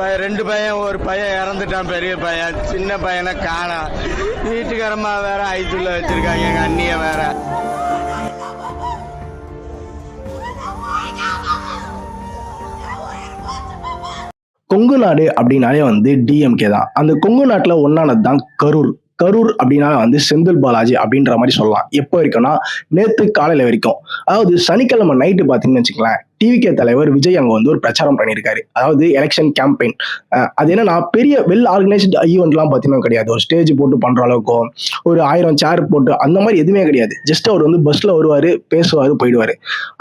2 பையன், ஒரு பையன் இறந்துட்டான், பெரிய பையன். சின்ன பையனை காணோம். வீட்டுக்காரம்மா வேற ஐசியூல வச்சிருக்காங்க, எங்க அண்ணிய வேற. கொங்கு நாடு அப்படின்னாலே டிஎம்கே தான். அந்த கொங்கு நாட்டுல ஒன்னானது தான் கரூர். கரூர் அப்படின்னா செந்தில் பாலாஜி அப்படின்ற மாதிரி சொல்லலாம். எப்போ வரைக்கும்னா நேத்து காலையில வரைக்கும். அதாவது சனிக்கிழமை நைட்டு பாத்தீங்கன்னு வச்சுக்கலாம், டிவிகே தலைவர் விஜய் அங்க ஒரு பிரச்சாரம் பண்ணியிருக்காரு. அதாவது எலெக்ஷன் கேம்பெயின். அது என்னன்னா பெரிய வெல் ஆர்கனைஸ்டு ஈவெண்ட்லாம் பார்த்தீங்கன்னா கிடையாது. ஒரு ஸ்டேஜ் போட்டு பண்ற அளவுக்கும் ஒரு 1000 சேர் போட்டு அந்த மாதிரி எதுவுமே கிடையாது. ஜஸ்ட் அவர் பஸ்ல வருவாரு, பேசுவாரு, போயிடுவாரு.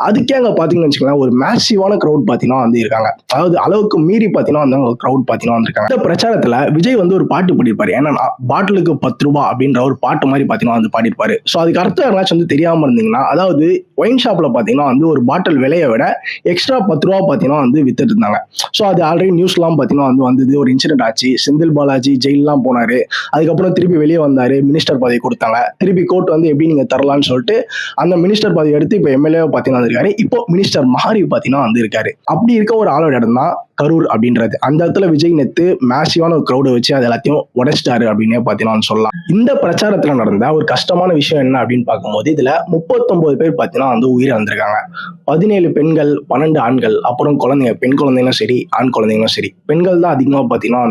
அதுக்கே அங்க பாத்தீங்கன்னு வச்சுக்கலாம் ஒரு மேசிவான கிரௌட் பாத்தீங்கன்னா இருக்காங்க. அதாவது அளவுக்கு மீறி பாத்தீங்கன்னா கிரௌட் பாத்தீங்கன்னா வந்திருக்காங்க. இந்த பிரச்சாரத்துல விஜய் ஒரு பாட்டு பாடிருப்பாரு. ஏன்னா பாட்டிலுக்கு 10 ரூபாய் அப்படின்ற ஒரு பாட்டு மாதிரி பாத்தீங்கன்னா பாடிருப்பாரு. ஸோ அதுக்கு அர்த்தம் யாராச்சும் தெரியாம இருந்தீங்கன்னா, அதாவது ஒயின் ஷாப்ல பாத்தீங்கன்னா ஒரு பாட்டில் விலையை விட எக்ஸ்ட்ரா 10 ரூபா பாத்தீங்கன்னா வித்துட்டு இருந்தாங்க. ஸோ அது ஆல்ரெடி நியூஸ்லாம் பாத்தீங்கன்னா வந்தது. ஒரு இன்சிடென்ட் ஆச்சு. செந்தில் பாலாஜி ஜெயிலாம் போனாரு. அதுக்கப்புறம் திருப்பி வெளியே வந்தாரு. மினிஸ்டர் பதவி கொடுத்தாங்க. திருப்பி கோர்ட் எப்படி நீங்க தரலாம்னு சொல்லிட்டு அந்த மினிஸ்டர் பதவி எடுத்து இப்போ எம்எல்ஏ பாத்தீங்கன்னா இருக்காரு. இப்போ மினிஸ்டர் மாறி பாத்தீங்கன்னா இருக்காரு. அப்படி இருக்க ஒரு ஆளோட இடம் தான் கரூர் அப்படின்றது. அந்த இடத்துல விஜய் நேத்து மேசிவான ஒரு கிரௌட வச்சு அது எல்லாத்தையும் உடைச்சிட்டாரு அப்படின்னே பாத்தீங்கன்னா சொல்லலாம். இந்த பிரச்சாரத்துல நடந்த ஒரு கஷ்டமான விஷயம் என்ன அப்படின்னு பார்க்கும்போது, இதுல 39 பேர் பாத்தீங்கன்னா உயிர் வந்திருக்காங்க. 17 பெண்கள், 12 ஆண்கள், அப்புறம் குழந்தைங்க, பெண் குழந்தைங்களும் சரி, ஆண் குழந்தைங்களும் சரி. பெண்கள் தான் அதிகமா பாத்தீங்கன்னா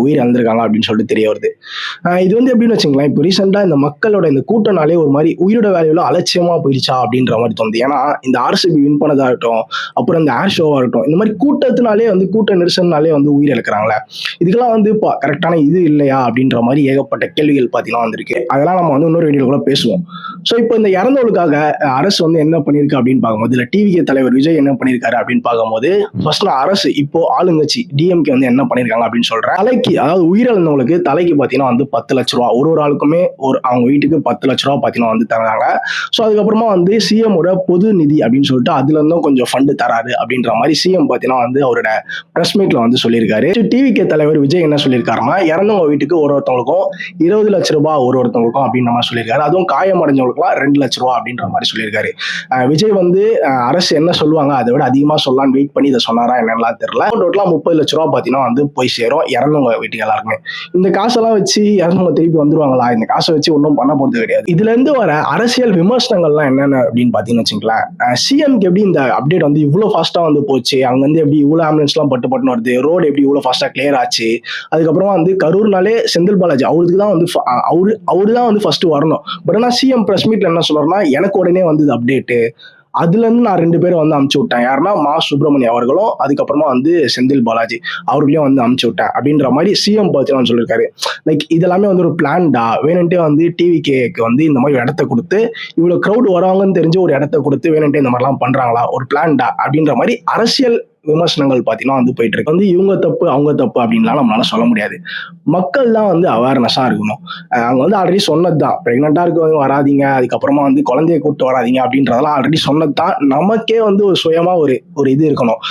உயிர் இழந்திருக்காங்க அப்படின்னு சொல்லிட்டு தெரிய வருது. இது எப்படின்னு வச்சுங்களேன், இப்போ ரீசெண்டா இந்த மக்களோட இந்த கூட்டனாலே ஒரு மாதிரி உயிரோட வேலையில அலட்சியமா போயிடுச்சா அப்படின்ற மாதிரி தோணுது. ஏன்னா இந்த ஆர்சிபி வின் பண்ணதா இருக்கட்டும், அப்புறம் இந்த ஏர் ஷோவா இருக்கட்டும், இந்த மாதிரி கூட்டத்தினாலே கூட்ட நெரிசல்னாலே உயிர் இழக்கிறாங்களே. இதுக்கெல்லாம் கரெக்டான இது இல்லையா அப்படின்ற மாதிரி ஏகப்பட்ட கேள்விகள் பாத்தீங்கன்னா வந்திருக்கு. அதெல்லாம் நம்ம இன்னொரு வீடியோல கூட பேசுவோம். சோ இப்போ இந்த இறந்தவர்களுக்காக அரசு என்ன பண்ணிருக்கு அப்படின்னு பார்க்கும்போது, இல்ல டிவிகே தலைவர் விஜய் என்ன பண்ணிருக்காரு அப்படின்னு பார்க்கும்போது, ஃபர்ஸ்ட் அரசு இப்போ ஆளுங்கட்சி டிஎம்கே என்ன பண்ணிருக்காங்க அப்படின்னு சொல்றேன். தலைக்கு, அதாவது உயிரிழந்தவங்களுக்கு தலைக்கு பாத்தீங்கன்னா 10 லட்ச ரூபா, ஒரு ஆளுக்குமே அவங்க வீட்டுக்கு 10 லட்ச ரூபா பாத்தீங்கன்னா தராங்க. சோ அதுக்கப்புறமா சிஎம் ஓட பொது நிதி அப்படின்னு சொல்லிட்டு அதுல இருந்தும் கொஞ்சம் ஃபண்ட் தராரு அப்படின்ற மாதிரி சிஎம் பாத்தீங்கன்னா அவரோட பிரஸ் மீட்ல சொல்லியிருக்காரு. டிவிகே தலைவர் விஜய் என்ன சொல்லியிருக்காருன்னா, இறந்தவங்க வீட்டுக்கு ஒருத்தவங்களுக்கும் 20 லட்ச ரூபாய் ஒருத்தவங்களுக்கும் அப்படின்ற மாதிரி சொல்லியிருக்காரு. அதுவும் காயமடைஞ்சவங்களுக்குலாம் 2 லட்ச ரூபாய் அப்படின்ற மாதிரி சொல்லியிருக்காரு. விஜய் அரசு என்ன சொல்லுவாங்க அதை விட அதிகமா சொல்லலாம்னு வெயிட் பண்ணி இதை சொன்னாரா என்னெல்லாம் தெரியல. டோட்டலா 30 லட்ச ரூபாய் பாத்தீங்கன்னா போய் சேரும் இறந்தவங்க வீட்டுக்கு எல்லாருமே. இந்த காசெல்லாம் வச்சு இறந்தவங்க திருப்பி வந்துருவாங்களா? இந்த காசை வச்சு ஒன்றும் பண்ண போறது கிடையாது. இதுல இருந்து வர அரசியல் விமர்சனங்கள்லாம் என்னென்ன அப்படின்னு பாத்தீங்கன்னு வச்சுக்கலாம், சிஎம்க்கு எப்படி இந்த அப்டேட் இவ்வளவு ஃபாஸ்டா போச்சு, அங்க எப்படி இவ்வளவு ஆம்புலன்ஸ் எல்லாம் பட்டு வருது, ரோடு எப்படி இவ்வளவு ஃபாஸ்டா கிளியர் ஆச்சு. அதுக்கப்புறமா கரூர்னாலே செந்தில் பாலாஜி அவருக்கு தான் அவரு தான் ஃபர்ஸ்ட் வரணும். பட் ஆனா சிஎம் பிரஸ் மீட்ல என்ன சொல்றாருன்னா, எனக்கு உடனே வந்தது அப்டேட், அதுல இருந்து நான் 2 பேரும் அனுப்பிச்சு விட்டேன். யாருன்னா மா சுப்பிரமணியம் அவர்களும், அதுக்கப்புறமா செந்தில் பாலாஜி அவர்களையும் அனுப்பிச்சு விட்டேன் அப்படின்ற மாதிரி சிஎம் பார்த்தீங்கன்னா சொல்லியிருக்காரு. லைக் இதெல்லாமே ஒரு பிளான்டா, வேணுன்ட்டே டிவிகேக்கு இந்த மாதிரி இடத்த கொடுத்து, இவ்வளவு கிரௌட் வராங்கன்னு தெரிஞ்சு ஒரு இடத்த கொடுத்து வேணுன்ட்டே இந்த மாதிரிலாம் பண்றாங்களா, ஒரு பிளான்டா அப்படின்ற மாதிரி அரசியல் விமர்சனங்கள் பாத்தீங்கன்னா போயிட்டு இருக்கு. இவங்க தப்பு அவங்க தப்பு அப்படின்லாம் நம்மளால சொல்ல முடியாது. மக்கள் தான் அவேர்னஸா இருக்கணும். அவங்க ஆல்ரெடி சொன்னதுதான், பிரெக்னெண்டா இருக்கவங்க வராதிங்க, அதுக்கப்புறமா குழந்தைய கூப்பிட்டு வராதிங்க அப்படின்றதெல்லாம் ஆல்ரெடி சொன்னதுதான். நமக்கே ஒரு சுயமா ஒரு இது இருக்கணும்.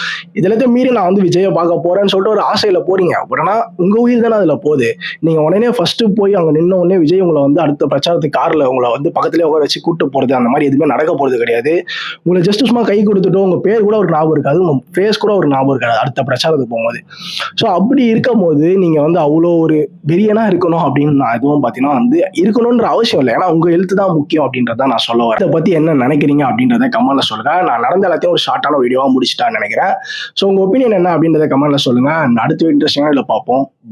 இதுல மீறி நான் விஜயை பார்க்க போறேன்னு சொல்லிட்டு ஒரு ஆசையில போறீங்க. பட் ஆனா உங்க உயிர் தானே அதுல போகுது. நீங்க உடனே ஃபர்ஸ்ட் போய் அங்க நின்ன உடனே விஜய் உங்களை அடுத்த பிரச்சாரத்துக்கு கார்ல உங்களை பக்கத்துலேயே உட்கார வச்சு கூப்பிட்டு போறது அந்த மாதிரி எதுவுமே நடக்க போறது கிடையாது. உங்களை ஜஸ்ட் சும்மா கை கொடுத்துட்டு உங்க பேர் கூட ஒரு ஞாபகம் இருக்காது, உங்க ஃபேஸ் கூட ஒரு ஞாபகம் இருக்காது அடுத்த பிரச்சாரத்துக்கு போகும்போது. ஸோ அப்படி இருக்கும் போது நீங்க அவ்வளோ ஒரு பெரியனா இருக்கணும் அப்படின்னு நான் எதுவும் பாத்தீங்கன்னா இருக்கணும்ன்ற அவசியம் இல்லை. ஏன்னா உங்க ஹெல்த் தான் முக்கியம் அப்படின்றத நான் சொல்ல வரேன். இதை பத்தி என்ன நினைக்கிறீங்க அப்படின்றத கமெண்ட்ல சொல்லுங்க. நான் நடந்த எல்லாத்தையும் ஒரு ஷார்ட்டான வீடியோவா முடிச்சுட்டான்னு நினைக்கிறேன். ஸோ உங்க ஒப்பீனியன் என்ன அப்படின்றத கமெண்ட்ல சொல்லுங்க. அடுத்த இன்ட்ரெஸ்டிங்கான இதில் பார்ப்போம்.